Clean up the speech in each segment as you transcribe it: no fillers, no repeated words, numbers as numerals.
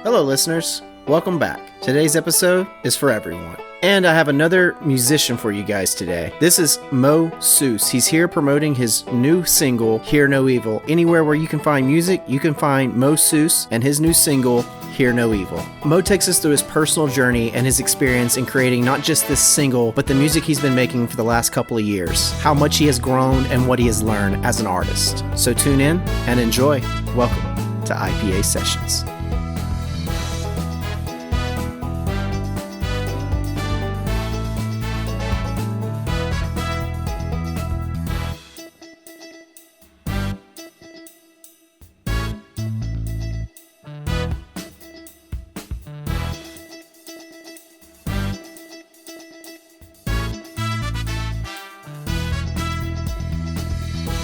Hello, listeners. Welcome back. Today's episode is for everyone. And I have another musician for you guys today. This is Mo Soose. He's here promoting his new single, Hear No Evil. Anywhere where you can find music, you can find Mo Soose and his new single, Hear No Evil. Mo takes us through his personal journey and his experience in creating not just this single, but the music he's been making for the last couple of years, how much he has grown and what he has learned as an artist. So tune in and enjoy. Welcome to IPA Sessions.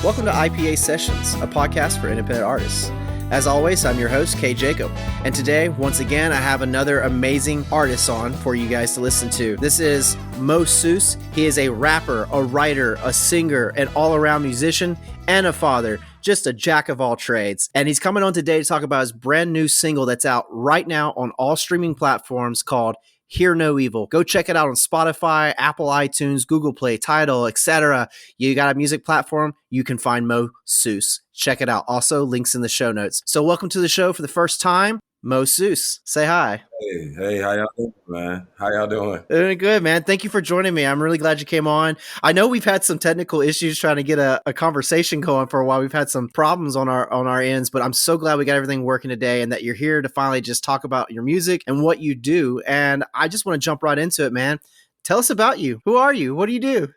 Welcome to IPA Sessions, a podcast for independent artists. As always, I'm your host, Kay Jacob. And today, once again, I have another amazing artist on for you guys to listen to. This is Mo Soose. He is a rapper, a writer, a singer, an all-around musician, and a father. Just a jack of all trades. And he's coming on today to talk about his brand new single that's out right now on all streaming platforms called Hear No Evil. Go check it out on Spotify, Apple iTunes, Google Play, Tidal, etc. You got a music platform, you can find Mo Soose. Check it out. Also, links in the show notes. So welcome to the show for the first time, Mo Soose. Say hi. Hey, how y'all doing, man? How y'all doing? Doing good, man. Thank you for joining me. I'm really glad you came on. I know we've had some technical issues trying to get a conversation going for a while. We've had some problems on our ends, but I'm so glad we got everything working today and that you're here to finally just talk about your music and what you do. And I just want to jump right into it, man. Tell us about you. Who are you? What do you do?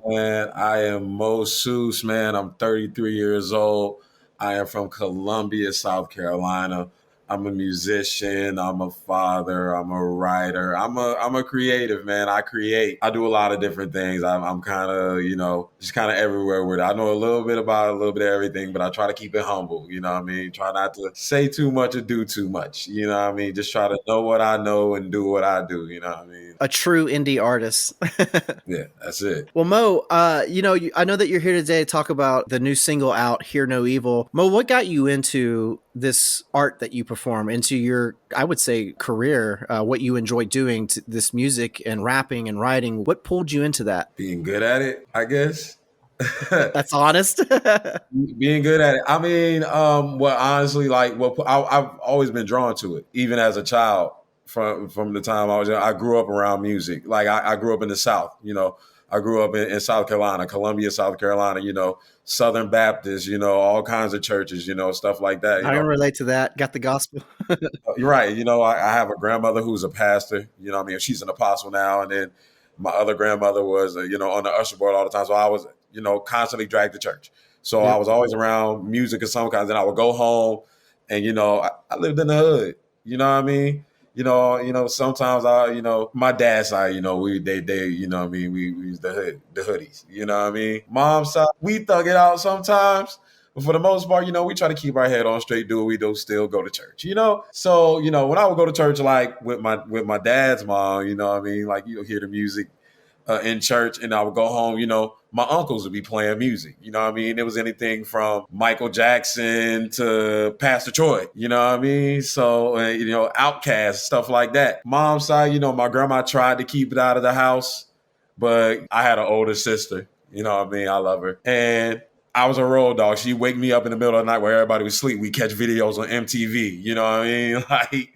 Man, I am Mo Soose, man. I'm 33 years old. I am from Columbia, South Carolina. I'm a musician. I'm a father. I'm a writer. I'm a creative, man. I create. I do a lot of different things. I'm kind of, just kind of everywhere with it. I know a little bit about a little bit of everything, but I try to keep it humble. You know what I mean? Try not to say too much or do too much. You know what I mean? Just try to know what I know and do what I do. You know what I mean? A true indie artist. Yeah, that's it. Well, Mo, I know that you're here today to talk about the new single out, Hear No Evil. Mo, what got you into this art that you perform, into your, I would say, career, what you enjoy doing, to this music and rapping and writing? What pulled you into that? Being good at it, I guess. That's honest. Being good at it. I mean, well, honestly, I've always been drawn to it, even as a child. From the time I was young, I grew up around music. Like I grew up in the South, I grew up in South Carolina, Columbia, South Carolina, Southern Baptist, all kinds of churches, stuff like that. I can relate to that. Got the gospel. You're right. I have a grandmother who's a pastor, I mean, she's an apostle now. And then my other grandmother was, on the usher board all the time. So I was, constantly dragged to church. So I was always around music of some kind. Then I would go home and, I lived in the hood, you know what I mean? Sometimes my dad's side, they, we use the hoodies, you know what I mean? Mom's side, we thug it out sometimes. But for the most part, we try to keep our head on straight, do what we do, still go to church, So, when I would go to church, like with my dad's mom, you know what I mean? Like, hear the music in church, and I would go home, my uncles would be playing music, you know what I mean? It was anything from Michael Jackson to Pastor Troy, you know what I mean? So, Outkast, stuff like that. Mom's side, my grandma tried to keep it out of the house, but I had an older sister, you know what I mean? I love her. And I was a road dog. She'd wake me up in the middle of the night where everybody was asleep. We catch videos on MTV, you know what I mean?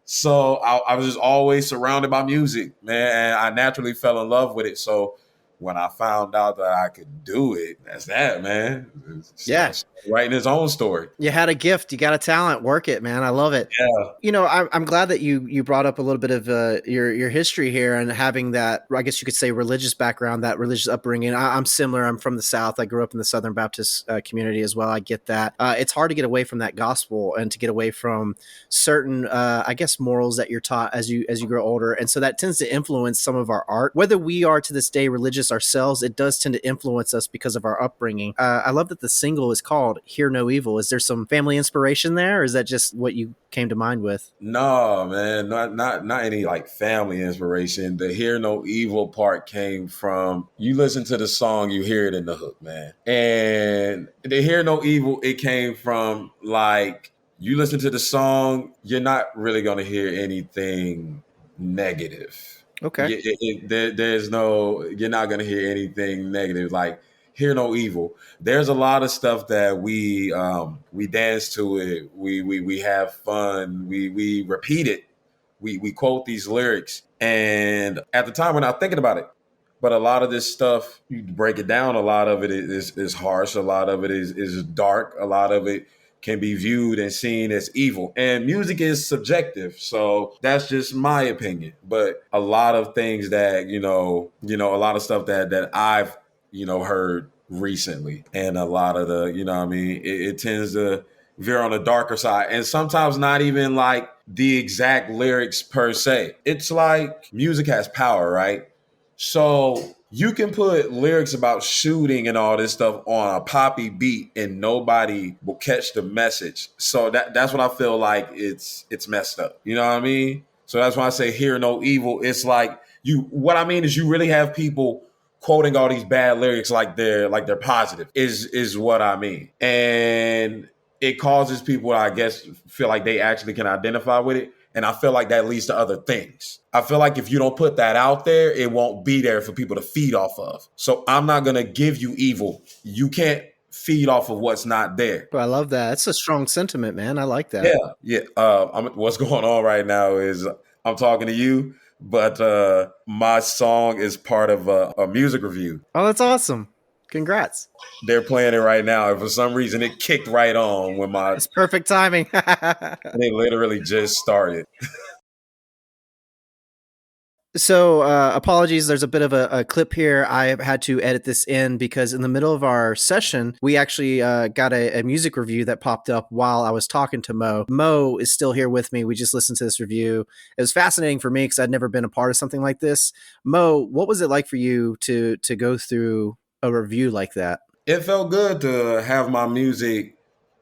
So I was just always surrounded by music, man, and I naturally fell in love with it. So when I found out that I could do it, that's that, man. Yeah. Writing his own story. You had a gift. You got a talent. Work it, man. I love it. Yeah. I'm glad that you brought up a little bit of your history here and having that, I guess you could say, religious background, that religious upbringing. I'm similar. I'm from the South. I grew up in the Southern Baptist community as well. I get that. It's hard to get away from that gospel and to get away from certain, I guess, morals that you're taught as you grow older. And so that tends to influence some of our art. Whether we are to this day religious ourselves, it does tend to influence us because of our upbringing. I love that the single is called Hear No Evil. Is there some family inspiration there, or is that just what you came to mind with? No, man, not any like family inspiration. The Hear No Evil part came from, you listen to the song, you hear it in the hook, man. And the Hear No Evil, it came from like, you listen to the song, you're not really going to hear anything negative. Okay. There's no, you're not going to hear anything negative. Like, hear no evil. There's a lot of stuff that we dance to it. We have fun. We repeat it. We quote these lyrics. And at the time, we're not thinking about it. But a lot of this stuff, you break it down, a lot of it is harsh. A lot of it is dark. A lot of it can be viewed and seen as evil. And music is subjective. So that's just my opinion. But a lot of things that, a lot of stuff that I've, heard recently, and a lot of the, it tends to veer on the darker side. And sometimes not even like the exact lyrics per se. It's like music has power, right? So you can put lyrics about shooting and all this stuff on a poppy beat and nobody will catch the message. So that's what I feel like it's messed up. You know what I mean? So that's why I say hear no evil. It's like what I mean is you really have people quoting all these bad lyrics like they're positive is what I mean. And it causes people, I guess, feel like they actually can identify with it. And I feel like that leads to other things. I feel like if you don't put that out there, it won't be there for people to feed off of. So I'm not going to give you evil. You can't feed off of what's not there. I love that. That's a strong sentiment, man. I like that. Yeah. What's going on right now is I'm talking to you, but my song is part of a music review. Oh, that's awesome. Congrats. They're playing it right now. And for some reason, it kicked right on when It's perfect timing. And it literally just started. So apologies, there's a bit of a clip here. I had to edit this in because in the middle of our session, we actually got a music review that popped up while I was talking to Mo. Mo is still here with me. We just listened to this review. It was fascinating for me because I'd never been a part of something like this. Mo, what was it like for you to go through a review like that? It felt good to have my music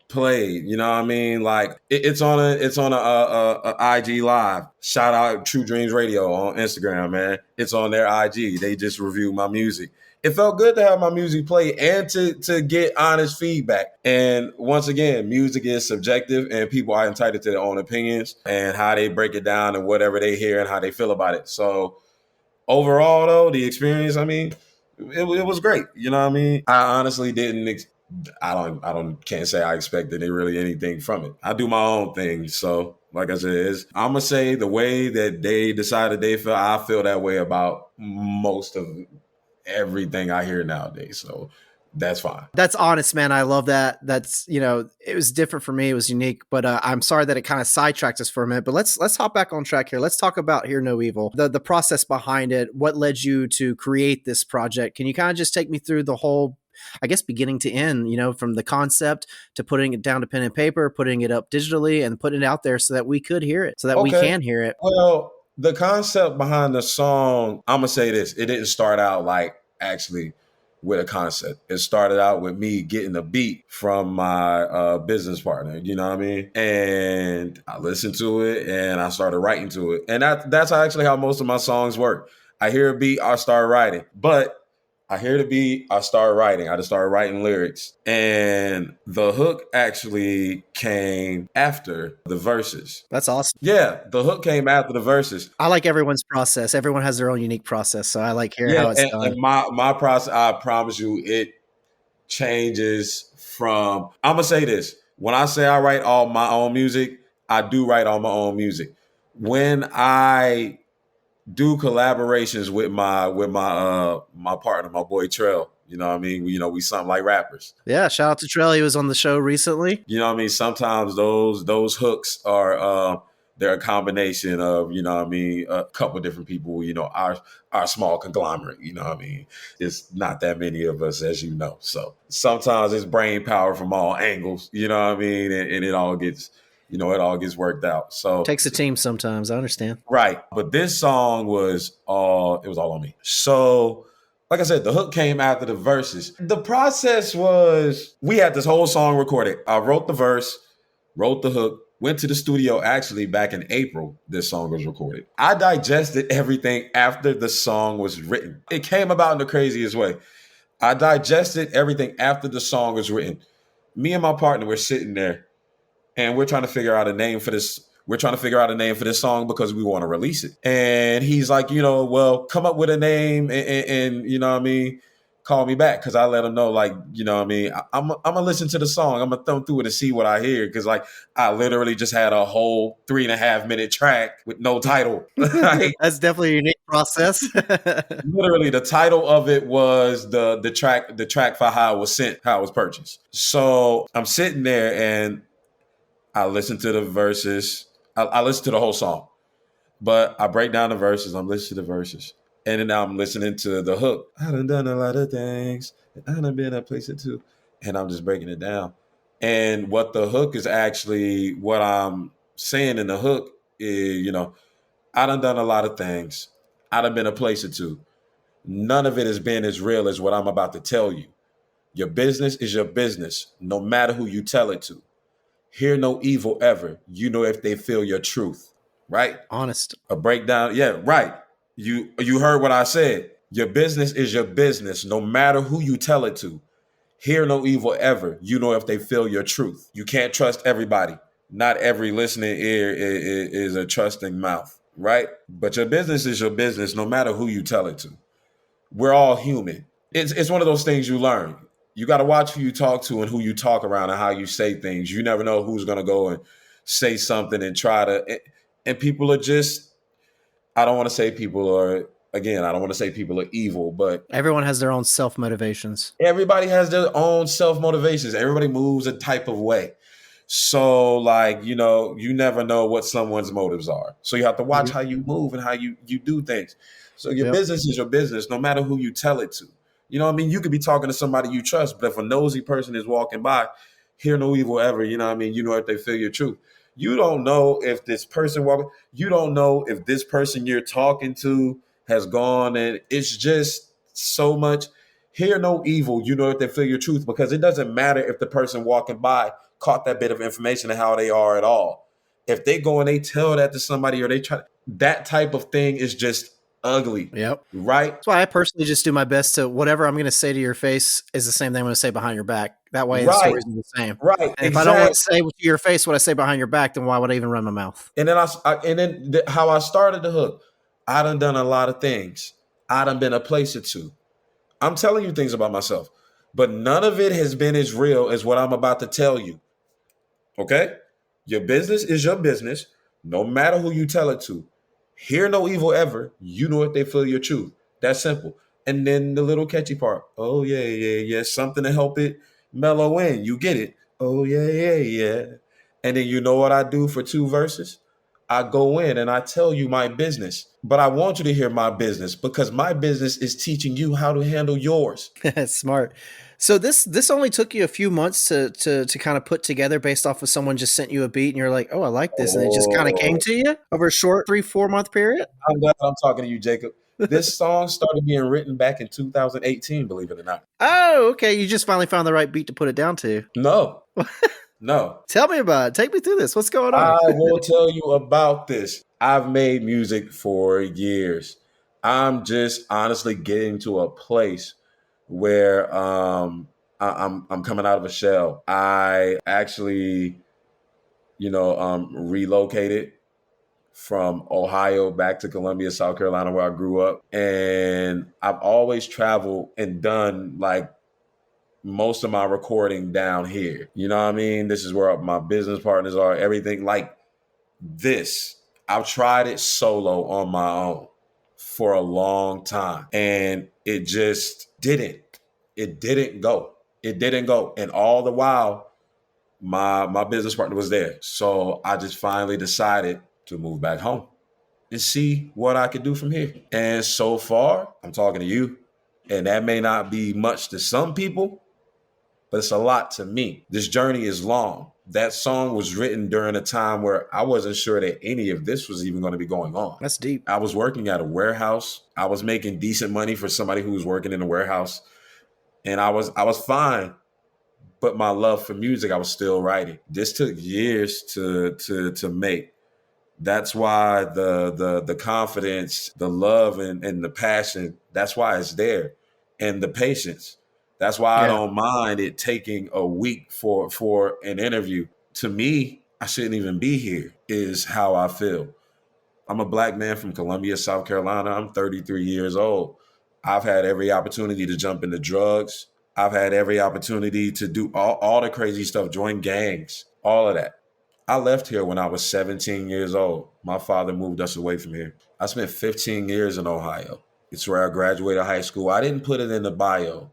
played, you know what I mean? Like it's on a IG live. Shout out True Dreams Radio on Instagram, man. It's on their IG. They just reviewed my music. It felt good to have my music played and to get honest feedback. And once again, music is subjective and people are entitled to their own opinions and how they break it down and whatever they hear and how they feel about it. So overall though, the experience, I mean, it was great. You know what I mean? I honestly didn't can't say I expected really anything from it. I do my own thing. So like I said, I'm going to say the way that they decided they feel, I feel that way about most of everything I hear nowadays. So that's fine. That's honest, man. I love that. That's, it was different for me. It was unique, but I'm sorry that it kind of sidetracked us for a minute, but let's hop back on track here. Let's talk about Hear No Evil, the process behind it. What led you to create this project? Can you kind of just take me through the whole, I guess, beginning to end, from the concept to putting it down to pen and paper, putting it up digitally and putting it out there so that we could hear it, so that we can hear it? Well, the concept behind the song, I'm going to say this. It didn't start out like actually with a concept. It started out with me getting a beat from my business partner, you know what I mean? And I listened to it and I started writing to it. And that's actually how most of my songs work. I hear a beat, I start writing. But I hear the beat, I start writing. I just started writing lyrics. And the hook actually came after the verses. That's awesome. Yeah, the hook came after the verses. I like everyone's process. Everyone has their own unique process. So I like hearing how it's done. And my process, I promise you, it changes from, I'm going to say this. When I say I write all my own music, I do write all my own music. When I do collaborations with my partner, my boy Trell. You know what I mean? We something like rappers. Yeah, shout out to Trell. He was on the show recently. You know what I mean? Sometimes those hooks are they're a combination of, you know what I mean, a couple of different people, our small conglomerate, you know what I mean? It's not that many of us, as you know. So sometimes it's brain power from all angles, you know what I mean? And it all gets it all gets worked out. So it takes a team sometimes. I understand. Right. But this song was all on me. So, like I said, the hook came after the verses. The process was, we had this whole song recorded. I wrote the verse, wrote the hook, went to the studio actually back in April. This song was recorded. I digested everything after the song was written. It came about in the craziest way. I digested everything after the song was written. Me and my partner were sitting there. and we're trying to figure out a name for this. We're trying to figure out a name for this song because we want to release it. And he's like, well, come up with a name and you know what I mean, call me back. Cause I let him know, like, you know what I mean, I'm gonna listen to the song. I'm gonna thumb through it and see what I hear. Cause like I literally just had a whole 3.5-minute track with no title. Like, That's definitely a unique process. literally the title of it was the track for how it was sent, how it was purchased. So I'm sitting there and I listen to the verses. I listen to the whole song, but I break down the verses. I'm listening to the verses, and then now I'm listening to the hook. I done a lot of things, and I done been a place or two, and I'm just breaking it down. And what the hook is actually, what I'm saying in the hook is, I done a lot of things. I done been a place or two. None of it has been as real as what I'm about to tell you. Your business is your business, no matter who you tell it to. Hear no evil ever. You know if they feel your truth, right? Honest. A breakdown. Yeah, right. You heard what I said. Your business is your business, no matter who you tell it to. Hear no evil ever. You know if they feel your truth. You can't trust everybody. Not every listening ear is a trusting mouth, right? But your business is your business, no matter who you tell it to. We're all human. It's one of those things you learn. You got to watch who you talk to and who you talk around and how you say things. You never know who's going to go and say something and try to. And people are just, I don't want to say people are, again, I don't want to say people are evil, but everyone has their own self motivations. Everybody has their own self motivations. Everybody moves a type of way. So, like, you never know what someone's motives are. So you have to watch how you move and how you do things. So your business is your business, no matter who you tell it to. You know what I mean? You could be talking to somebody you trust, but if a nosy person is walking by, hear no evil ever. You know what I mean? You know if they feel your truth. You don't know if this person you don't know if this person you're talking to has gone, and it's just so much. Hear no evil. You know if they feel your truth, because it doesn't matter if the person walking by caught that bit of information and how they are at all. If they go and they tell that to somebody, or they try, that type of thing is just ugly. Yep. Right. That's why I personally just do my best to, whatever I'm going to say to your face is the same thing I'm going to say behind your back. That way the stories are the same. Right. And if I don't want to say to your face what I say behind your back, then why would I even run my mouth? And then how I started the hook, I done a lot of things. I done been a place or two. I'm telling you things about myself, but none of it has been as real as what I'm about to tell you. Okay? Your business is your business, no matter who you tell it to. Hear no evil ever. You know if they feel your truth. That's simple. And then the little catchy part. Oh, yeah. Something to help it mellow in. You get it. Oh, yeah. And then you know what I do for 2 verses? I go in and I tell you my business. But I want you to hear my business, because my business is teaching you how to handle yours. That's smart. So this only took you a few months to kind of put together based off of someone just sent you a beat and you're like, oh, I like this. And it just kind of came to you over a short 3-4 month period? I'm glad I'm talking to you, Jacob. This song started being written back in 2018, believe it or not. Oh, okay. You just finally found the right beat to put it down to. No. Tell me about it. Take me through this. What's going on? I will tell you about this. I've made music for years. I'm just honestly getting to a place where I'm coming out of a shell. I actually, relocated from Ohio back to Columbia, South Carolina, where I grew up. And I've always traveled and done like most of my recording down here. You know what I mean? This is where my business partners are, everything like this. I've tried it solo on my own for a long time, and it just didn't. It didn't go. And all the while, my business partner was there. So I just finally decided to move back home and see what I could do from here. And so far, I'm talking to you, and that may not be much to some people, but it's a lot to me. This journey is long. That song was written during a time where I wasn't sure that any of this was even going to be going on. That's deep. I was working at a warehouse. I was making decent money for somebody who was working in a warehouse. And I was fine. But my love for music, I was still writing. This took years to make. That's why the confidence, the love and the passion, that's why it's there. And the patience. That's why I don't mind it taking a week for an interview. To me, I shouldn't even be here, is how I feel. I'm a black man from Columbia, South Carolina. I'm 33 years old. I've had every opportunity to jump into drugs. I've had every opportunity to do all the crazy stuff, join gangs, all of that. I left here when I was 17 years old. My father moved us away from here. I spent 15 years in Ohio. It's where I graduated high school. I didn't put it in the bio.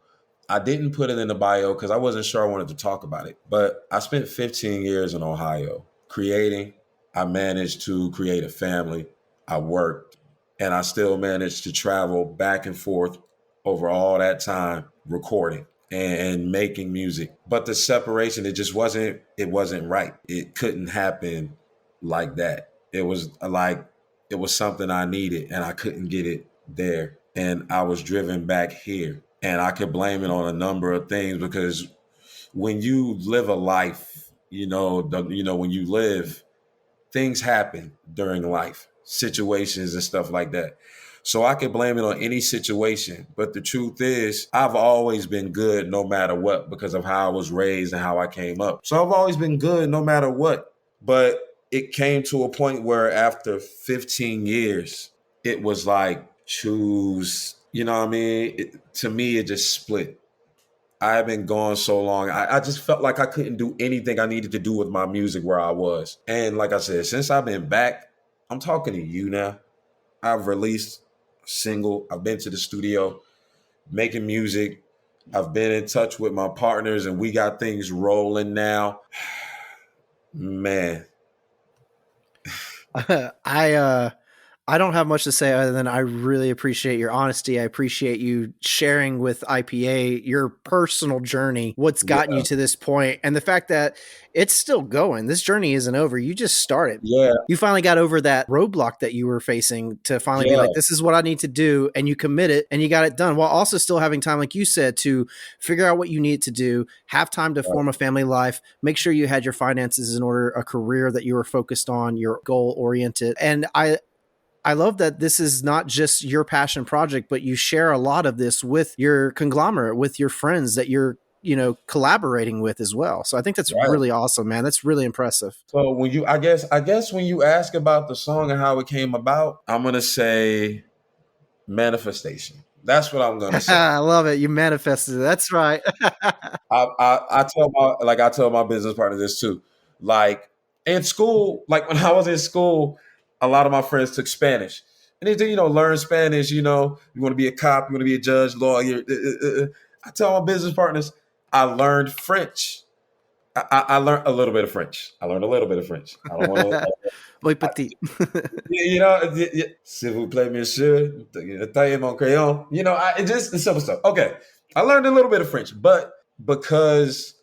I didn't put it in the bio because I wasn't sure I wanted to talk about it. But I spent 15 years in Ohio creating. I managed to create a family. I worked, and I still managed to travel back and forth over all that time recording and making music. But the separation, it wasn't right. It couldn't happen like that. It was something I needed and I couldn't get it there. And I was driven back here. And I could blame it on a number of things because when you live a life, when you live, things happen during life, situations and stuff like that. So I could blame it on any situation. But the truth is, I've always been good no matter what because of how I was raised and how I came up. So I've always been good no matter what. But it came to a point where after 15 years, it was like choose, you know what I mean? To me, it just split. I have been gone so long. I just felt like I couldn't do anything I needed to do with my music where I was. And like I said, since I've been back, I'm talking to you now. I've released a single. I've been to the studio making music. I've been in touch with my partners and we got things rolling now. Man. I don't have much to say other than I really appreciate your honesty. I appreciate you sharing with IPA your personal journey, what's gotten you to this point, and the fact that it's still going. This journey isn't over. You just started. Yeah. You finally got over that roadblock that you were facing to finally be like, this is what I need to do. And you commit it and you got it done while also still having time, like you said, to figure out what you need to do, have time to form a family life, make sure you had your finances in order, a career that you were focused on, you're goal oriented. And I love that this is not just your passion project, but you share a lot of this with your conglomerate, with your friends that you're, collaborating with as well. So I think that's really awesome, man. That's really impressive. So I guess when you ask about the song and how it came about, I'm going to say manifestation. That's what I'm going to say. I love it. You manifested it. That's right. I tell my business partner this too. Like in school, like when I was in school, a lot of my friends took Spanish. And they learn Spanish, you want to be a cop, you want to be a judge, lawyer. I tell my business partners, I learned French. I learned a little bit of French. I don't want to. Oui, petit. S'il vous plaît, monsieur, taillez mon crayon. Just the simple stuff. Okay. I learned a little bit of French, but because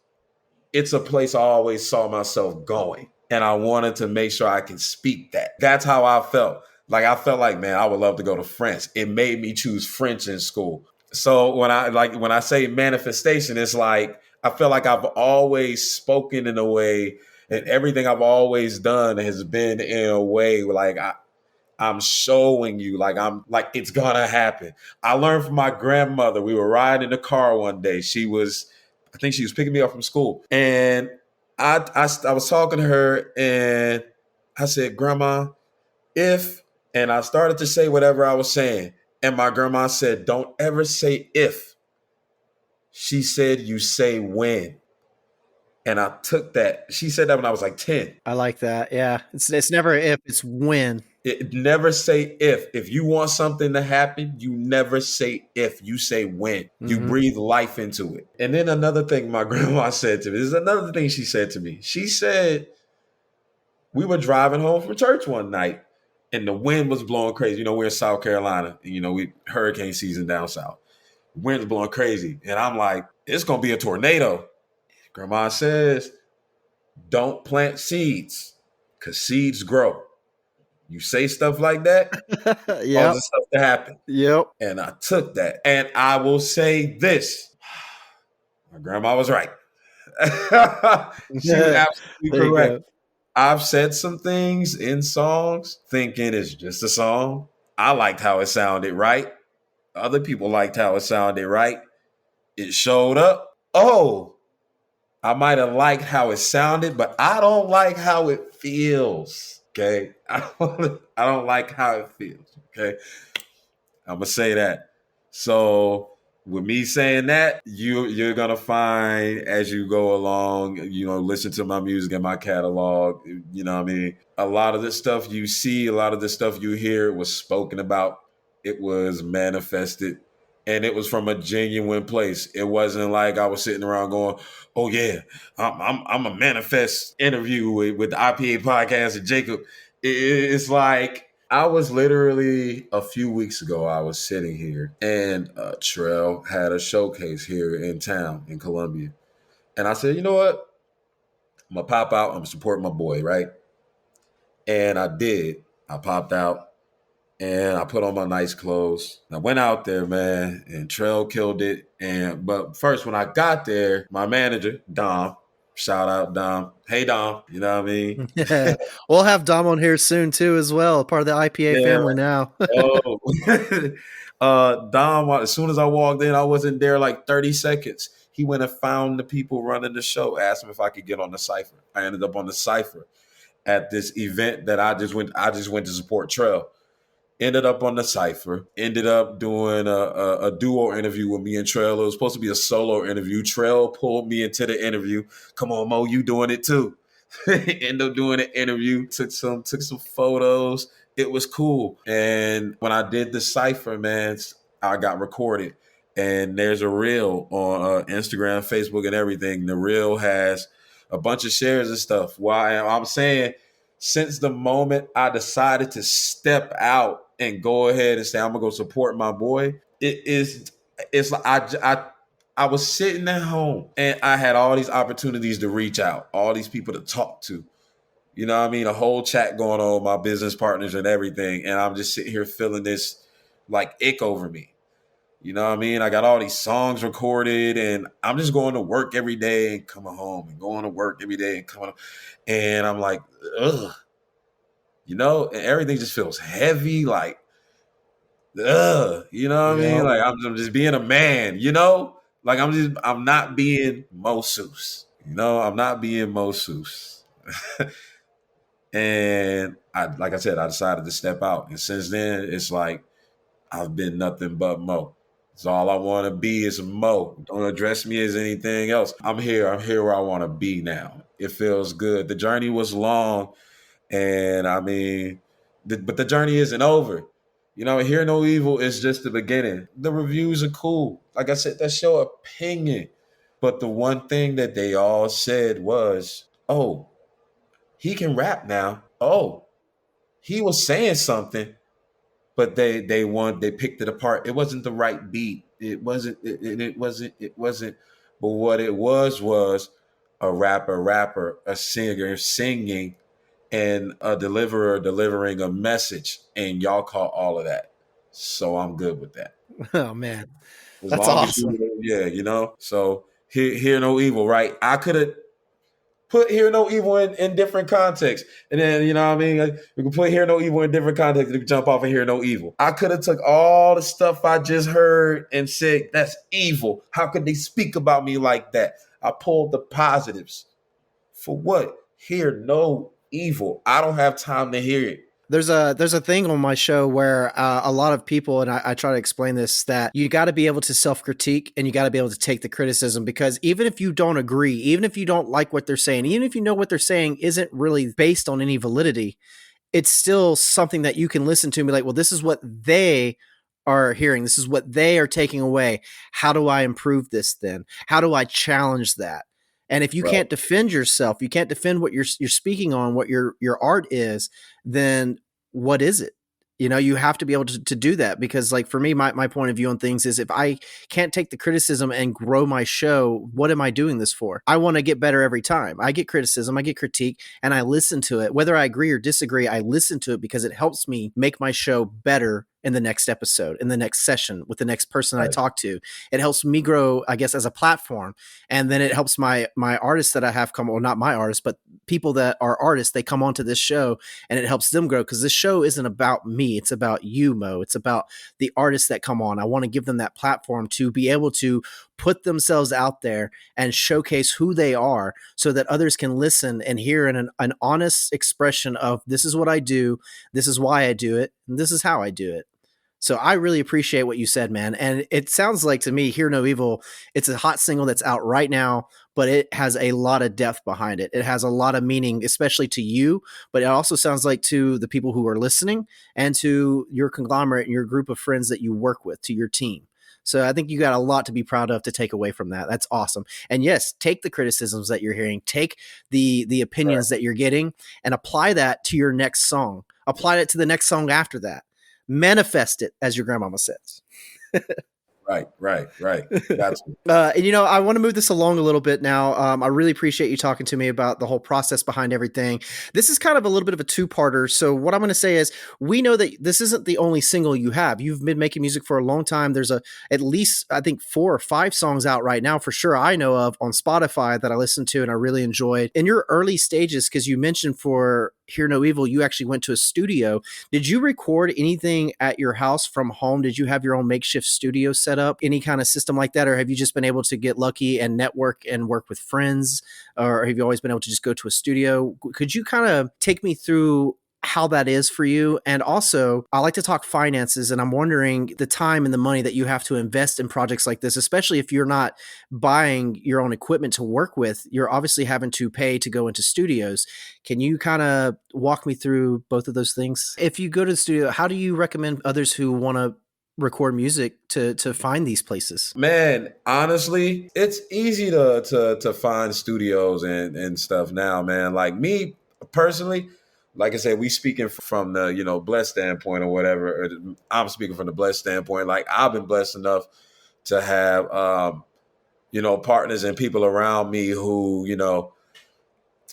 it's a place I always saw myself going. And I wanted to make sure I can speak that. That's how I felt. Like I felt like, man, I would love to go to France. It made me choose French in school. So when I say manifestation, it's like I feel like I've always spoken in a way, and everything I've always done has been in a way like I'm showing you, like I'm like it's gonna happen. I learned from my grandmother. We were riding in the car one day. I think she was picking me up from school, and I was talking to her, and I said, "Grandma, if," and I started to say whatever I was saying. And my grandma said, "Don't ever say if." She said, "You say when." And I took that. She said that when I was like 10. I like that. Yeah. It's never if, it's when. It never say if. If you want something to happen, you never say if. You say when. Mm-hmm. You breathe life into it. And then another thing my grandma said to me, this is another thing she said to me. She said, we were driving home from church one night, and the wind was blowing crazy. We're in South Carolina. We hurricane season down south. Wind's blowing crazy. And I'm like, it's going to be a tornado. Grandma says, don't plant seeds because seeds grow. You say stuff like that, all the stuff to happen. Yep. And I took that. And I will say this. My grandma was right. She was absolutely correct. I've said some things in songs thinking it's just a song. I liked how it sounded right. Other people liked how it sounded right. It showed up. Oh, I might have liked how it sounded, but I don't like how it feels. Okay. I don't like how it feels. Okay. I'm gonna say that. So with me saying that, you're gonna find as you go along, listen to my music and my catalog, what I mean? A lot of the stuff you see, a lot of the stuff you hear was spoken about, it was manifested, and it was from a genuine place. It wasn't like I was sitting around going, "Oh yeah, I'm a manifest interview with the IPA podcast and Jacob." It's like I was literally a few weeks ago, I was sitting here and Trell had a showcase here in town in Columbia. And I said, you know what? I'm going to pop out. I'm going to support my boy, right? And I did. I popped out and I put on my nice clothes. I went out there, man, and Trell killed it. But first, when I got there, my manager, Dom, shout out Dom. Hey, Dom, you know what I mean? Yeah. We'll have Dom on here soon too, as well. Part of the IPA Yeah. family now. Oh, Dom, as soon as I walked in, I wasn't there like 30 seconds. He went and found the people running the show, asked them if I could get on the cipher. I ended up on the cipher at this event that I just went to support Trell. Ended up on the cipher. Ended up doing a duo interview with me and Trell. It was supposed to be a solo interview. Trell pulled me into the interview. Come on, Mo, you doing it too. Ended up doing an interview. Took some photos. It was cool. And when I did the cipher, man, I got recorded. And there's a reel on Instagram, Facebook, and everything. The reel has a bunch of shares and stuff. Why I'm saying, since the moment I decided to step out and go ahead and say I'm gonna go support my boy, it's like I was sitting at home and I had all these opportunities to reach out, all these people to talk to. You know what I mean? A whole chat going on with my business partners and everything. And I'm just sitting here feeling this like ick over me. You know what I mean? I got all these songs recorded and I'm just going to work every day and coming home and going to work every day and coming home. And I'm like, ugh. And everything just feels heavy, like, ugh, you know what I mean? Like I'm just being a man, Like I'm not being Mo Soose. I'm not being Mo Soose. And like I said, I decided to step out. And since then, it's like I've been nothing but Mo. It's all I want to be is Mo. Don't address me as anything else. I'm here. I'm here where I want to be now. It feels good. The journey was long. And I mean, but the journey isn't over. Hear No Evil is just the beginning. The reviews are cool. Like I said, that's your opinion. But the one thing that they all said was, oh, he can rap now. Oh, he was saying something, but they picked it apart. It wasn't the right beat. It wasn't. It wasn't. But what it was a rapper, a singer singing, and a deliverer delivering a message, and y'all caught all of that. So I'm good with that. Oh man, As that's long as awesome. So hear no evil, right? I could have put hear no evil in different contexts. And then, what I mean? Like, we can put hear no evil in different contexts. We can jump off and hear no evil. I could have took all the stuff I just heard and said, that's evil. How could they speak about me like that? I pulled the positives. For what? Hear no evil. I don't have time to hear it. There's a thing on my show where a lot of people, and I try to explain this, that you got to be able to self-critique and you got to be able to take the criticism, because even if you don't agree, even if you don't like what they're saying, even if you know what they're saying isn't really based on any validity, it's still something that you can listen to and be like, well, this is what they are hearing. This is what they are taking away. How do I improve this then? How do I challenge that? And if you Right. can't defend yourself, you can't defend what you're speaking on, what your art is, then what is it? You have to be able to do that, because like for me, my point of view on things is, if I can't take the criticism and grow my show, what am I doing this for? I want to get better every time. I get criticism, I get critique, and I listen to it. Whether I agree or disagree, I listen to it because it helps me make my show better in the next episode, in the next session, with the next person I talk to. It helps me grow, I guess, as a platform. And then it helps my artists that I have come, well, not my artists, but people that are artists, they come onto this show and it helps them grow, because this show isn't about me. It's about you, Mo. It's about the artists that come on. I want to give them that platform to be able to put themselves out there and showcase who they are so that others can listen and hear an honest expression of this is what I do, this is why I do it, and this is how I do it. So I really appreciate what you said, man. And it sounds like to me, Hear No Evil, it's a hot single that's out right now, but it has a lot of depth behind it. It has a lot of meaning, especially to you, but it also sounds like to the people who are listening and to your conglomerate and your group of friends that you work with, to your team. So I think you got a lot to be proud of to take away from that. That's awesome. And yes, take the criticisms that you're hearing, take the opinions that you're getting, and apply that to your next song. Apply it to the next song after that. Manifest it, as your grandmama says. Right. Gotcha. And I want to move this along a little bit now. I really appreciate you talking to me about the whole process behind everything. This is kind of a little bit of a two-parter. So what I'm going to say is, we know that this isn't the only single you have. You've been making music for a long time. There's at least, I think, 4 or 5 songs out right now for sure I know of on Spotify that I listened to and I really enjoyed. In your early stages, because you mentioned for Hear No Evil, you actually went to a studio. Did you record anything at your house from home? Did you have your own makeshift studio set up, any kind of system like that? Or have you just been able to get lucky and network and work with friends? Or have you always been able to just go to a studio? Could you kind of take me through how that is for you? And also, I like to talk finances, and I'm wondering the time and the money that you have to invest in projects like this, especially if you're not buying your own equipment to work with. You're obviously having to pay to go into studios. Can you kind of walk me through both of those things? If you go to the studio, how do you recommend others who want to record music to find these places? Man, honestly, it's easy to find studios and stuff now, man. Like me personally, like I said, we speaking from the blessed standpoint or whatever. I'm speaking from the blessed standpoint. Like, I've been blessed enough to have partners and people around me who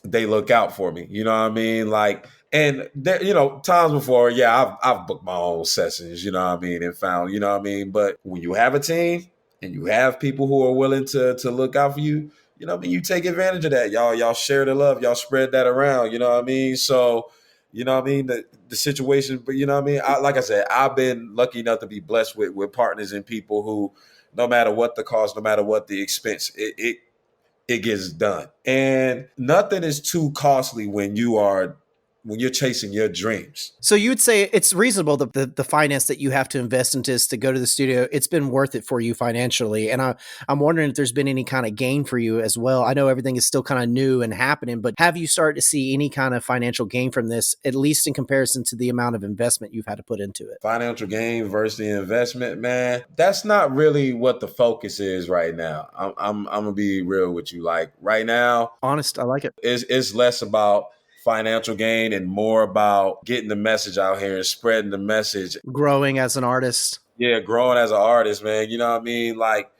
they look out for me. You know what I mean? Like, and there, times before, yeah, I've booked my own sessions. You know what I mean? And found, you know what I mean. But when you have a team and you have people who are willing to look out for you, you know what I mean, you take advantage of that. Y'all share the love. Y'all spread that around. You know what I mean? So, you know what I mean? The situation, but you know what I mean? Like I said, I've been lucky enough to be blessed with partners and people who, no matter what the cost, no matter what the expense, it gets done. And nothing is too costly when you're chasing your dreams. So you would say it's reasonable, the finance that you have to invest into is to go to the studio. It's been worth it for you financially. And I'm wondering if there's been any kind of gain for you as well. I know everything is still kind of new and happening, but have you started to see any kind of financial gain from this, at least in comparison to the amount of investment you've had to put into it? Financial gain versus the investment, man, that's not really what the focus is right now. I'm gonna be real with you. Like, right now, honest, I like it. It's less about financial gain and more about getting the message out here and spreading the message. Growing as an artist. Yeah, growing as an artist, man. You know what I mean? Like,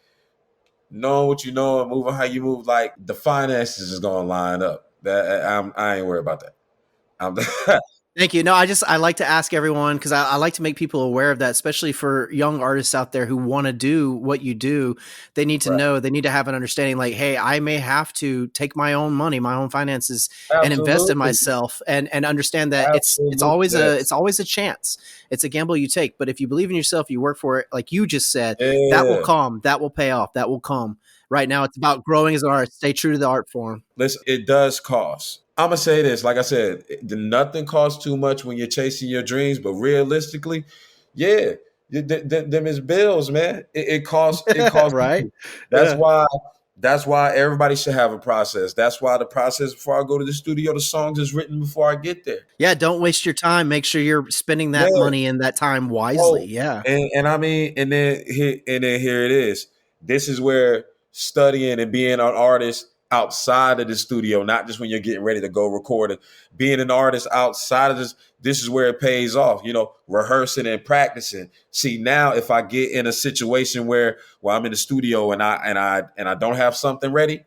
knowing what you know and moving how you move, like, the finances is gonna line up. I ain't worried about that. Thank you. No, I like to ask everyone, because I like to make people aware of that, especially for young artists out there who want to do what you do. They need to know, they need to have an understanding, like, hey, I may have to take my own money, my own finances, and invest in myself, and understand that it's always a chance. It's a gamble you take. But if you believe in yourself, you work for it, like you just said, that will come, that will pay off, that will come. Right now, it's about growing as an artist. Stay true to the art form. Listen, it does cost. I'm going to say this. Like I said, nothing costs too much when you're chasing your dreams. But realistically, yeah, them is bills, man. It costs. It costs. Right. That's why everybody should have a process. That's why the process before I go to the studio, the songs is written before I get there. Yeah, don't waste your time. Make sure you're spending that money and that time wisely. Yeah. And I mean, and then here it is. This is where studying and being an artist outside of the studio, not just when you're getting ready to go record it, being an artist outside of this is where it pays off, rehearsing and practicing. See, now if I get in a situation where I'm in the studio and I don't have something ready,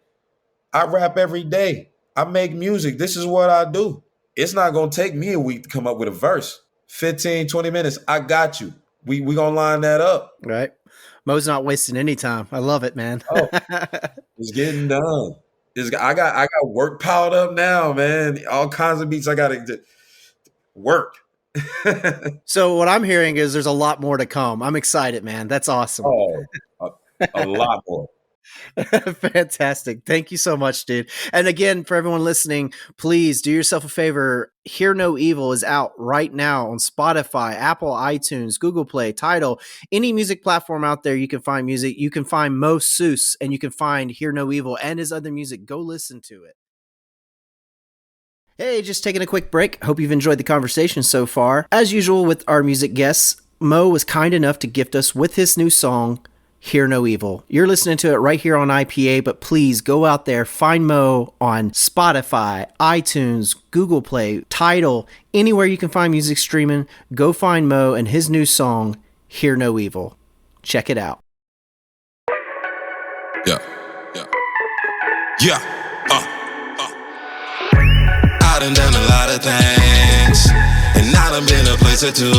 I rap every day. I make music. This is what I do. It's not going to take me a week to come up with a verse. 15, 20 minutes. I got you. We going to line that up. Right. Mo's not wasting any time. I love it, man. It's getting done. I got work piled up now, man. All kinds of beats I got to work. So what I'm hearing is there's a lot more to come. I'm excited, man. That's awesome. Oh, a lot more. Fantastic. Thank you so much, dude. And again, for everyone listening, please do yourself a favor. Hear No Evil is out right now on Spotify, Apple, iTunes, Google Play, Tidal, any music platform out there you can find music. You can find Mo Soose and you can find Hear No Evil and his other music. Go listen to it. Hey, just taking a quick break. Hope you've enjoyed the conversation so far. As usual with our music guests, Mo was kind enough to gift us with his new song, Hear No Evil. You're listening to it right here on IPA, but please go out there, find Mo on Spotify, iTunes, Google Play, Tidal, anywhere you can find music streaming. Go find Mo and his new song, Hear No Evil. Check it out. Yeah. I done done a lot of things, and I done been a place or two,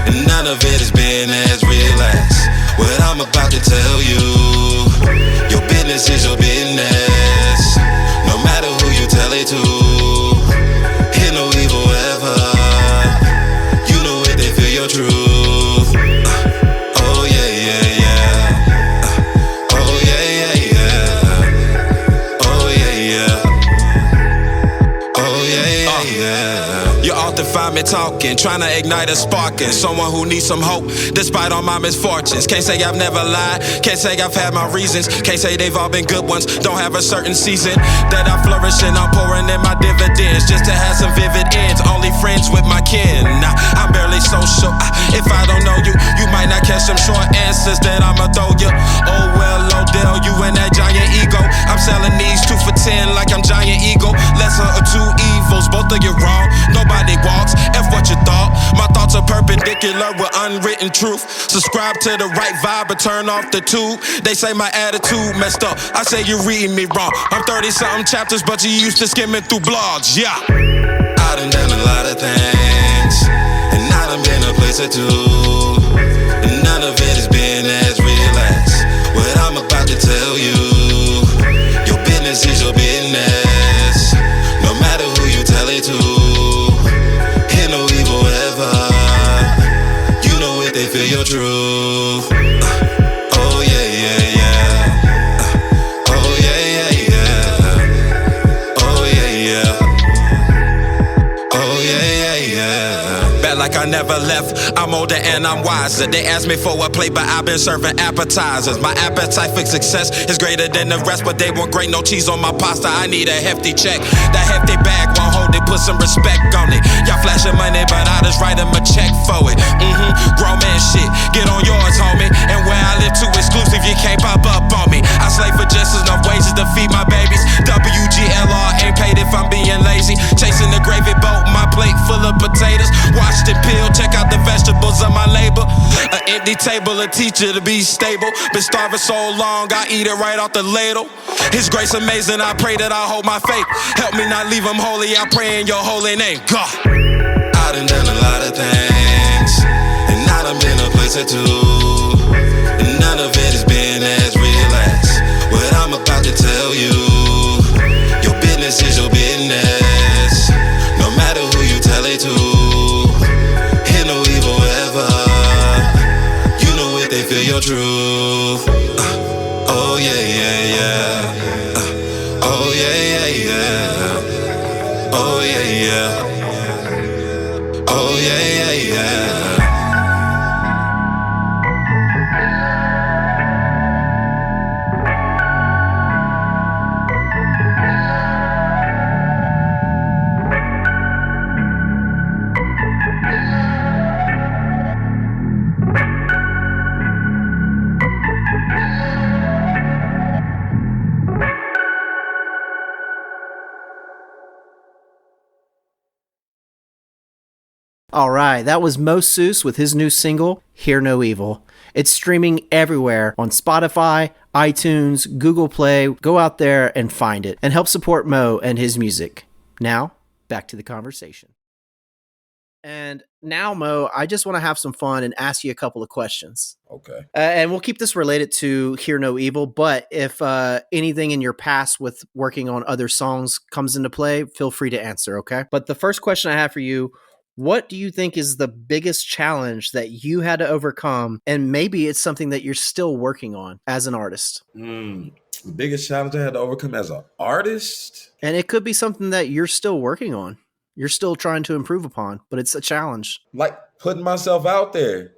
and none of it has been as relaxed. What I'm about to tell you, your business is your business, no matter who you tell it to. Hear no evil ever, you know it, they feel your truth. Oh yeah, yeah, yeah. Oh yeah, yeah, yeah. Oh yeah, yeah. Oh yeah, yeah, yeah. You often find me talking, trying to ignite a spark in someone who needs some hope, despite all my misfortunes. Can't say I've never lied, can't say I've had my reasons, can't say they've all been good ones. Don't have a certain season that I flourish and I'm pouring in my dividends just to have some vivid ends. Only friends with my kin. Nah, I'm barely social. If I don't know you, you might not catch some short answers that I'ma throw you. Oh well, Odell, you and that giant ego. I'm selling these 2 for 10 like I'm Giant Eagle. Lesser of two evils, both of you wrong. Nobody walks, F what you thought. My thoughts are perpendicular with unwritten truth. Subscribe to the right vibe but turn off the tube. They say my attitude messed up, I say you reading me wrong. I'm 30-something chapters but you used to skimming through blogs, yeah. I done done a lot of things, and I done been a place or two, and none of it has been as relaxed. What I'm about to tell you, your business is your business, no matter who you tell it to. Hear no evil ever, you know it, they feel your truth. Oh yeah, yeah, yeah. Oh yeah, yeah, yeah. Oh yeah, yeah. Oh yeah, yeah, yeah. Bad like I never left, I'm older and I'm wiser. They asked me for a plate, but I've been serving appetizers. My appetite for success is greater than the rest, but they want great, no cheese on my pasta. I need a hefty check. That hefty bag won't hold it, put some respect on it. Y'all flashing money, but I just write them a check for it. Grown man shit, get on yours, homie. And where I live too exclusive, you can't pop up on me. I slave for just enough wages to feed my babies. WGLR ain't paid if I'm being lazy. Chasing the gravy boat, my plate full of potatoes. Washed and peeled, check out the vegetables of my labor. An empty table, a teacher to be stable. Been starving so long, I eat it right off the ladle. His grace amazing, I pray that I hold my faith. Help me not leave him holy, I pray in your holy name, God. I done done a lot of things, and I done been a place or two, and none of it has been as relaxed. What I'm about to tell you, your business is your business, no matter who you tell it to. Hear no evil ever, you know it, they feel your truth. Oh yeah, yeah, yeah. Oh yeah, yeah, yeah. Oh yeah, yeah. Oh yeah, yeah, yeah. All right, that was Mo Soose with his new single, Hear No Evil. It's streaming everywhere on Spotify, iTunes, Google Play. Go out there and find it and help support Mo and his music. Now, back to the conversation. And now, Mo, I just want to have some fun and ask you a couple of questions. Okay. And we'll keep this related to Hear No Evil, but if anything in your past with working on other songs comes into play, feel free to answer, okay? But the first question I have for you, What do you think is the biggest challenge that you had to overcome? And maybe it's something that you're still working on as an artist. The biggest challenge I had to overcome as an artist? And it could be something that you're still working on. You're still trying to improve upon, but it's a challenge. Like putting myself out there.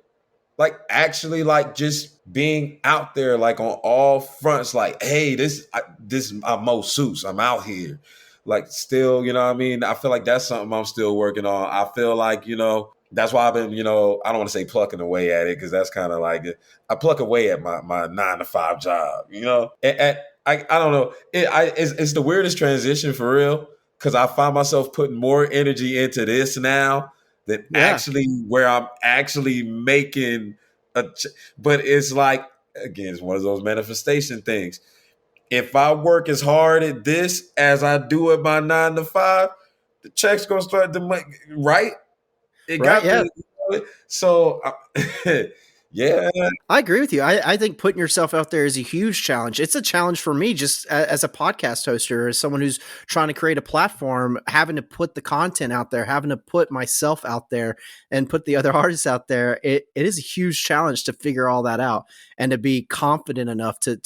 Like actually like just being out there like on all fronts, like, hey, I'm Mo Soose. I'm out here. Like still, you know what I mean? I feel like that's something I'm still working on. I feel like, that's why I've been, I don't want to say plucking away at it because that's kind of like I pluck away at my 9-to-5 job, And I don't know. It's the weirdest transition for real because I find myself putting more energy into this now than actually where I'm actually making but it's like, again, it's one of those manifestation things. If I work as hard at this as I do at my 9-to-5, the check's gonna start to make right. It right, got me. So yeah. I agree with you. I think putting yourself out there is a huge challenge. It's a challenge for me just as a podcast host or as someone who's trying to create a platform, having to put the content out there, having to put myself out there and put the other artists out there. It is a huge challenge to figure all that out and to be confident enough to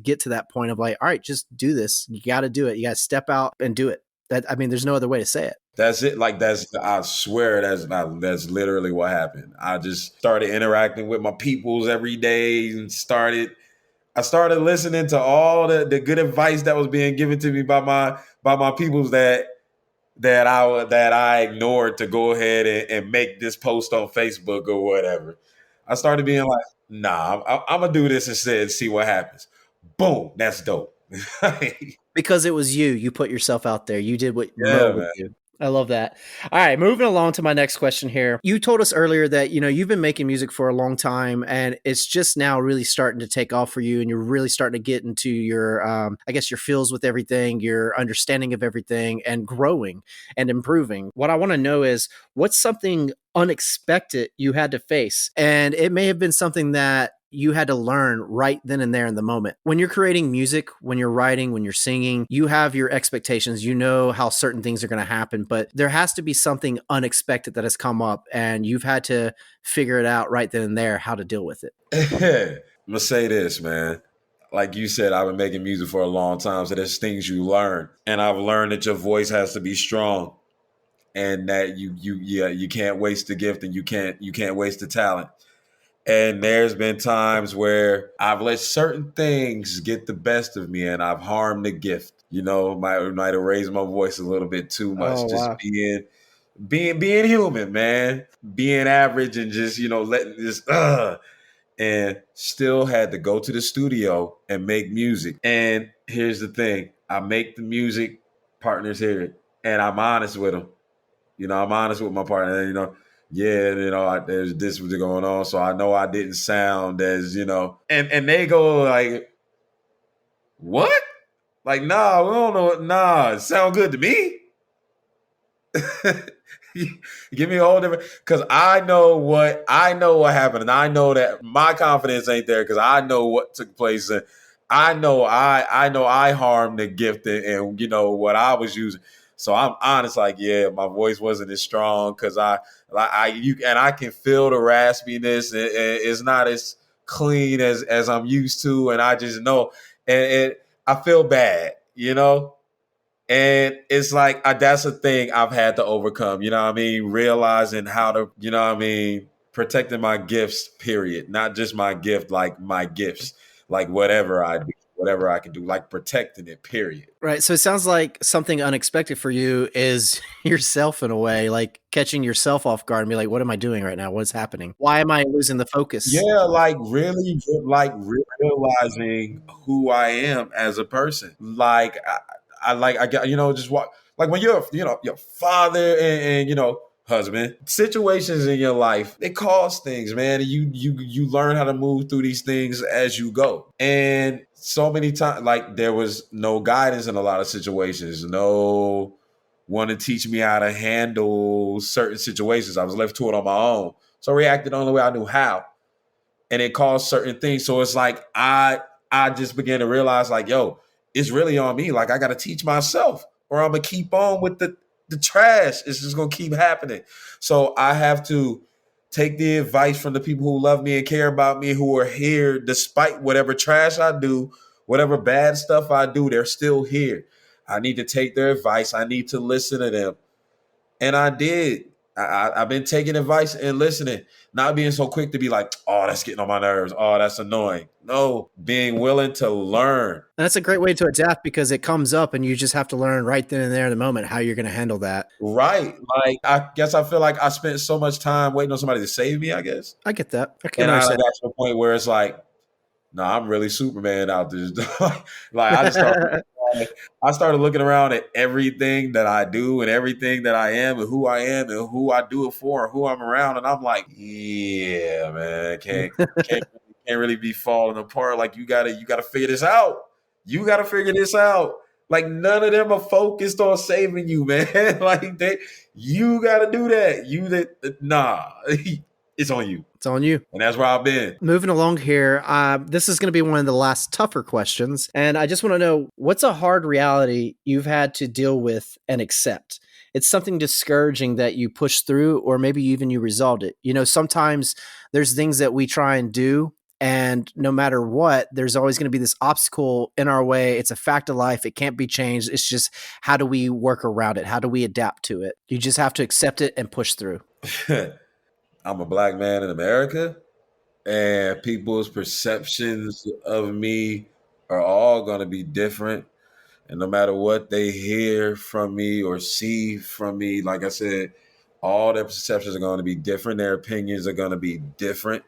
get to that point of like, all right, just do this. You got to do it. You got to step out and do it. There's no other way to say it. That's it. Like I swear that's literally what happened. I just started interacting with my peoples every day and I started listening to all the good advice that was being given to me by my peoples that I ignored to go ahead and make this post on Facebook or whatever. I started being like, nah, I'm gonna do this instead and see what happens. Boom, that's dope. Because it was you. You put yourself out there. You did what Yeah, Mo would do. I love that. All right, moving along to my next question here. You told us earlier that, you've been making music for a long time and it's just now really starting to take off for you and you're really starting to get into your, I guess your feels with everything, your understanding of everything and growing and improving. What I want to know is what's something unexpected you had to face? And it may have been something that you had to learn right then and there in the moment. When you're creating music, when you're writing, when you're singing, you have your expectations. You know how certain things are going to happen, but there has to be something unexpected that has come up and you've had to figure it out right then and there how to deal with it. I'm going to say this, man. Like you said, I've been making music for a long time, so there's things you learn. And I've learned that your voice has to be strong and that you can't waste the gift and you can't waste the talent. And there's been times where I've let certain things get the best of me and I've harmed the gift. Might have raised my voice a little bit too much. Being human, man. Being average and just, letting this and still had to go to the studio and make music. And here's the thing. I make the music, partners hear it, and I'm honest with them. I'm honest with my partner, there's this was going on. So I know I didn't sound as, and they go like, what? Like, nah, we don't know. Nah, it sound good to me. Give me a whole different, because I know what happened. And I know that my confidence ain't there because I know what took place. And I know I harmed the gift and what I was using. So I'm honest, like, yeah, my voice wasn't as strong because I can feel the raspiness. It's not as clean as I'm used to, and I just know, and I feel bad, And it's like that's a thing I've had to overcome. Realizing how to, protecting my gifts. Period. Not just my gift, like my gifts, like whatever I do. Whatever I can do, like protecting it, period. Right. So it sounds like something unexpected for you is yourself in a way, like catching yourself off guard and be like, what am I doing right now? What's happening? Why am I losing the focus? Yeah, like really, like realizing who I am as a person. Like I got, just what, like when you're, your father and husband, situations in your life, they cause things, man. And you learn how to move through these things as you go. And so many times, like there was no guidance in a lot of situations, no one to teach me how to handle certain situations. I was left to it on my own. So I reacted the only way I knew how. And it caused certain things. So it's like I just began to realize like, yo, it's really on me. Like I got to teach myself or I'm going to keep on with the the trash is just gonna keep happening. So I have to take the advice from the people who love me and care about me, who are here despite whatever trash I do, whatever bad stuff I do, they're still here. I need to take their advice. I need to listen to them. And I did. I've been taking advice and listening, not being so quick to be like, oh, that's getting on my nerves. Oh, that's annoying. No, being willing to learn. And that's a great way to adapt because it comes up and you just have to learn right then and there in the moment how you're going to handle that. Right. Like, I guess I feel like I spent so much time waiting on somebody to save me, I guess. I get that. I can And I got understand. to a point where it's like, no, I'm really Superman out there. Like I started looking around at everything that I do and everything that I am and who I do it for and who I'm around. And I'm like, yeah, man, can't really be falling apart. Like you gotta figure this out. You gotta figure this out. Like none of them are focused on saving you, man. Like you gotta do that. Nah, it's on you. It's on you. And that's where I've been. Moving along here, this is going to be one of the last tougher questions. And I just want to know, what's a hard reality you've had to deal with and accept? It's something discouraging that you push through, or maybe even you resolved it. You know, sometimes there's things that we try and do, and no matter what, there's always going to be this obstacle in our way. It's a fact of life. It can't be changed. It's just, how do we work around it? How do we adapt to it? You just have to accept it and push through. I'm a black man in America, and people's perceptions of me are all going to be different. And no matter what they hear from me or see from me, like I said, all their perceptions are going to be different. Their opinions are going to be different.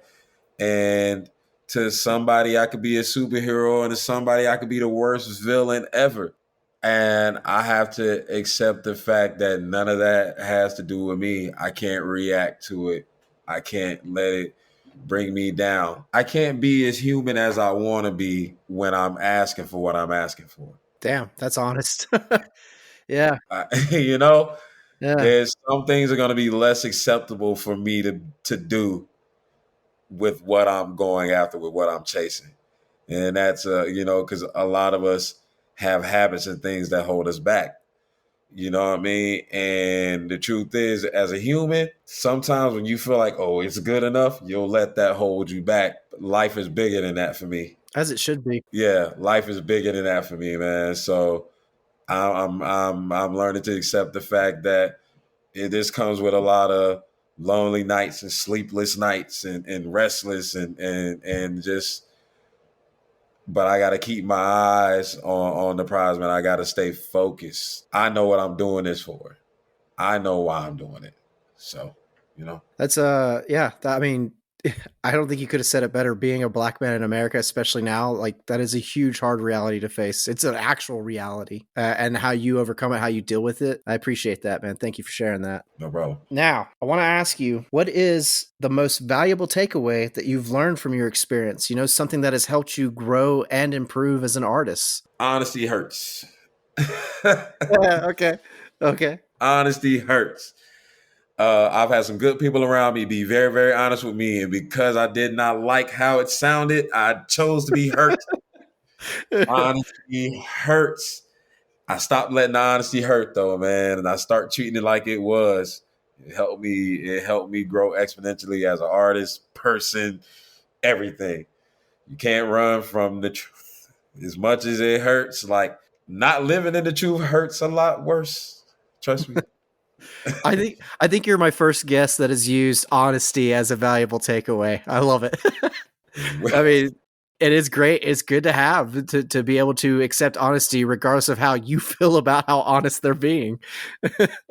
And to somebody, I could be a superhero, and to somebody, I could be the worst villain ever. And I have to accept the fact that none of that has to do with me. I can't react to it. I can't let it bring me down. I can't be as human as I want to be when I'm asking for what I'm asking for. Damn, that's honest. Yeah. You know, Yeah. there's some things are going to be less acceptable for me to do with what I'm going after, with what I'm chasing. And that's, because a lot of us have habits and things that hold us back. You know what I mean? And the truth is, as a human, sometimes when you feel like, oh, it's good enough, you'll let that hold you back. Life is bigger than that for me. As it should be. Yeah, life is bigger than that for me, man. So I'm learning to accept the fact that this comes with a lot of lonely nights and sleepless nights and restless and just. But I got to keep my eyes on the prize, man. I got to stay focused. I know what I'm doing this for. I know why I'm doing it. So, That's yeah. I mean, I don't think you could have said it better. Being a black man in America, especially now, like that is a huge, hard reality to face. It's an actual reality, and how you overcome it, how you deal with it. I appreciate that, man. Thank you for sharing that. No problem. Now, I want to ask you, what is the most valuable takeaway that you've learned from your experience? You know, something that has helped you grow and improve as an artist. Honesty hurts. Yeah, okay. Honesty hurts. I've had some good people around me be very, very honest with me. And because I did not like how it sounded, I chose to be hurt. Honesty hurts. I stopped letting the honesty hurt though, man. And I start treating it like it was. It helped me grow exponentially as an artist, person, everything. You can't run from the truth. As much as it hurts, like not living in the truth hurts a lot worse. Trust me. I think you're my first guest that has used honesty as a valuable takeaway. I love it. I mean, it is great. It's good to have to be able to accept honesty regardless of how you feel about how honest they're being.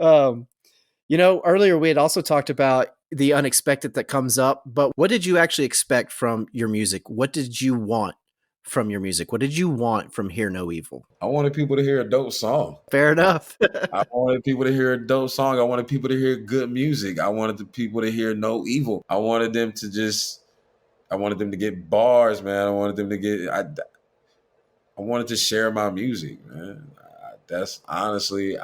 Earlier we had also talked about the unexpected that comes up, but what did you actually expect from your music? What did you want from your music? What did you want from Hear No Evil? I wanted people to hear a dope song. Fair enough. I wanted people to hear a dope song. I wanted people to hear good music. I wanted the people to hear no evil. I wanted them to get bars, man. I wanted to share my music, man. That's honestly,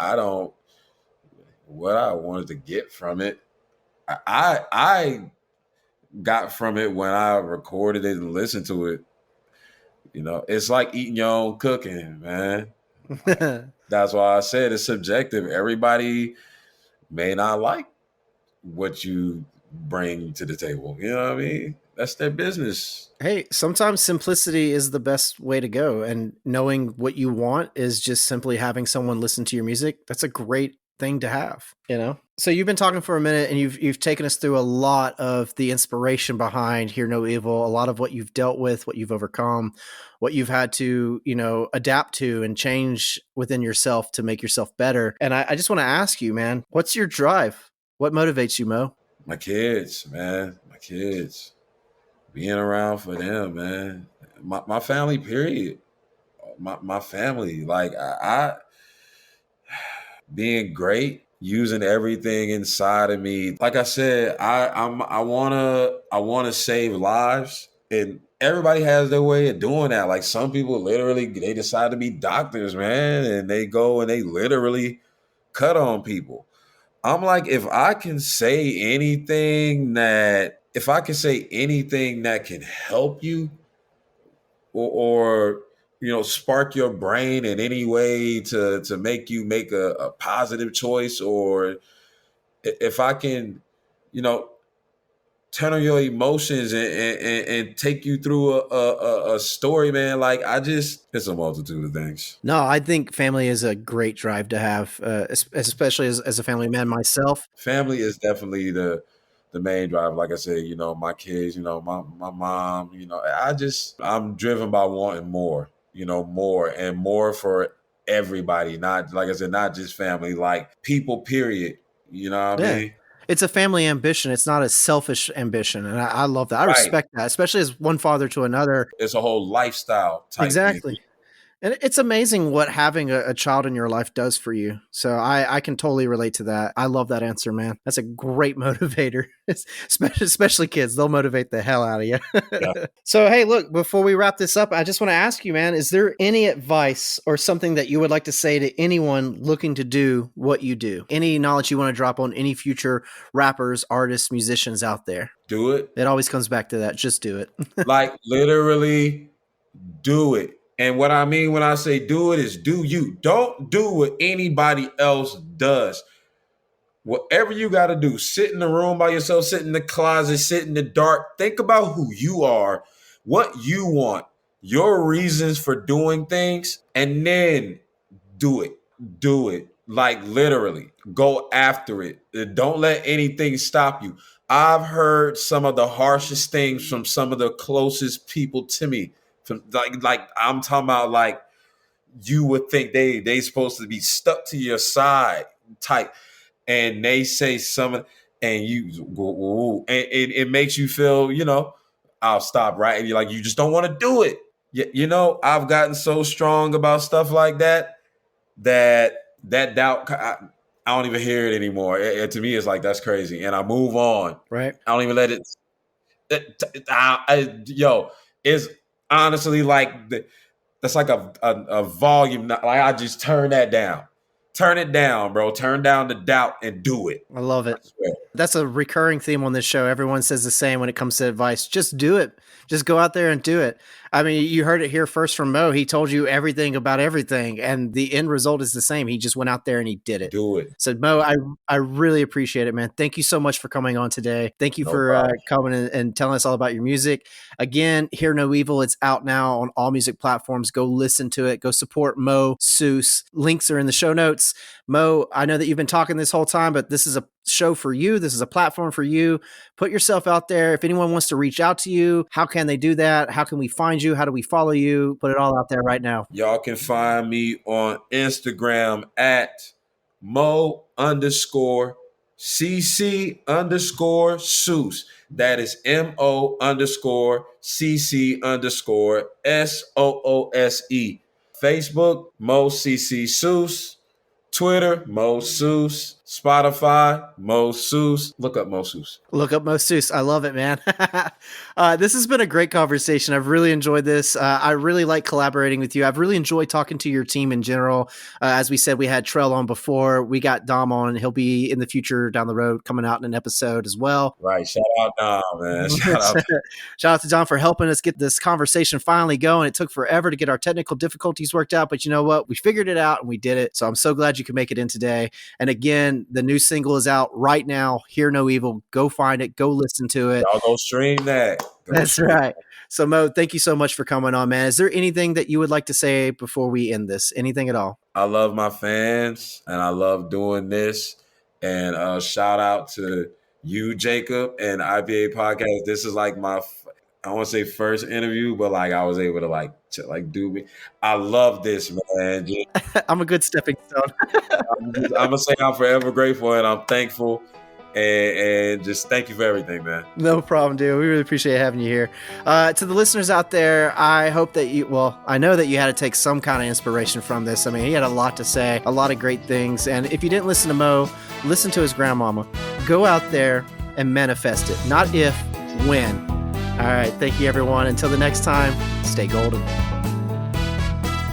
what I wanted to get from it. I got from it when I recorded it and listened to it. You know, it's like eating your own cooking, man. That's why I said it's subjective. Everybody may not like what you bring to the table. You know what I mean? That's their business. Hey, sometimes simplicity is the best way to go. And knowing what you want is just simply having someone listen to your music. That's a great thing to have, you know? So you've been talking for a minute and you've taken us through a lot of the inspiration behind Hear No Evil, a lot of what you've dealt with, what you've overcome, what you've had to, you know, adapt to and change within yourself to make yourself better. And I just want to ask you, man, what's your drive? What motivates you, Mo? My kids, man. My kids. Being around for them, man. My family, period. My family. Like I being great, using everything inside of me. Like I said, I wanna save lives. And everybody has their way of doing that. Like some people literally they decide to be doctors, man, and they go and they literally cut on people. I'm like, if I can say anything that can help you or you know, spark your brain in any way to make you make a positive choice, or if I can, you know, turn on your emotions and take you through a story, man. Like it's a multitude of things. No, I think family is a great drive to have, especially as a family man myself. Family is definitely the main drive. Like I said, you know, my kids, you know, my mom, you know, I'm driven by wanting more, you know, more and more for everybody. Not, like I said, not just family, like people, period. You know what I Yeah. mean? It's a family ambition. It's not a selfish ambition. And I love that. I Right. respect that, especially as one father to another. It's a whole lifestyle type thing. Exactly. And it's amazing what having a child in your life does for you. So I can totally relate to that. I love that answer, man. That's a great motivator, especially kids. They'll motivate the hell out of you. Yeah. So, hey, look, before we wrap this up, I just want to ask you, man, is there any advice or something that you would like to say to anyone looking to do what you do? Any knowledge you want to drop on any future rappers, artists, musicians out there? Do it. It always comes back to that. Just do it. Like literally do it. And what I mean when I say do it is do you. Don't do what anybody else does. Whatever you got to do, sit in the room by yourself, sit in the closet, sit in the dark. Think about who you are, what you want, your reasons for doing things, and then do it. Do it. Like literally, go after it. Don't let anything stop you. I've heard some of the harshest things from some of the closest people to me. From like I'm talking about, like you would think they supposed to be stuck to your side type, and they say some, and you go, and it makes you feel, you know, I'll stop, right? And you're like, you just don't want to do it. You know, I've gotten so strong about stuff like that that doubt, I don't even hear it anymore. To me, it's like, that's crazy, and I move on. Right. I don't even let it. Yo, it's honestly like that's like a volume. Like I just turn that down. Turn it down, bro. Turn down the doubt and do it. I love it. I swear. That's a recurring theme on this show. Everyone says the same when it comes to advice. Just do it. Just go out there and do it. I mean, you heard it here first from Mo. He told you everything about everything, and the end result is the same. He just went out there and he did it. Do it. So, Mo, I really appreciate it, man. Thank you so much for coming on today. Thank you No for problem. coming and telling us all about your music. Again, Hear No Evil. It's out now on all music platforms. Go listen to it. Go support Mo Soose. Links are in the show notes. Mo, I know that you've been talking this whole time, but this is a show for you. This is a platform for you. Put yourself out there. If anyone wants to reach out to you, how can they do that? How can we find you? How do we follow you? Put it all out there right now. Y'all can find me on Instagram at Mo _CC _Soose. That is MO _CC _SOOSE. Facebook, Mo CC Soose. Twitter, Mo Soose. Spotify, Mo Soose. Look up Mo Soose. Look up Mo Soose. I love it, man. This has been a great conversation. I've really enjoyed this. I really like collaborating with you. I've really enjoyed talking to your team in general. As we said, we had Trell on before. We got Dom on. He'll be in the future down the road coming out in an episode as well. Right. Shout out Dom, man. Shout out to Dom for helping us get this conversation finally going. It took forever to get our technical difficulties worked out, but you know what? We figured it out and we did it. So I'm so glad you could make it in today. And again, the new single is out right now. Hear No Evil. Go find it. Go listen to it. Y'all go stream that. That's right. So Mo, thank you so much for coming on, man. Is there anything that you would like to say before we end this? Anything at all? I love my fans and I love doing this. And shout out to you, Jacob, and IPA podcast. This is like my, I want to say first interview, but like I was able to do me. I love this, man. I'm a good stepping stone. I'm gonna say I'm forever grateful and I'm thankful. And just thank you for everything, man. No problem, dude. We really appreciate having you here. To the listeners out there, I hope that I know that you had to take some kind of inspiration from this. I mean, he had a lot to say, a lot of great things. And if you didn't listen to Mo, listen to his grandmama. Go out there and manifest it. Not if, when. All right. Thank you, everyone. Until the next time, stay golden.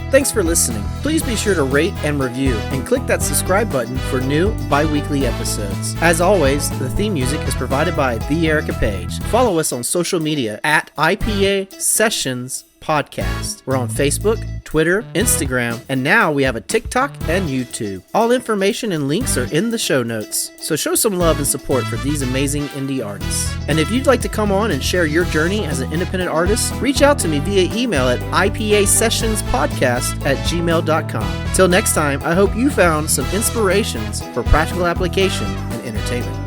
Thanks for listening. Please be sure to rate and review and click that subscribe button for new bi-weekly episodes. As always, the theme music is provided by The Erica Page. Follow us on social media at IPA Sessions Podcast. We're on Facebook, Twitter, Instagram, and now we have a TikTok and YouTube. All information and links are in the show notes. So show some love and support for these amazing indie artists. And if you'd like to come on and share your journey as an independent artist, reach out to me via email at ipasessionspodcast@gmail.com. Till next time, I hope you found some inspirations for practical application and entertainment.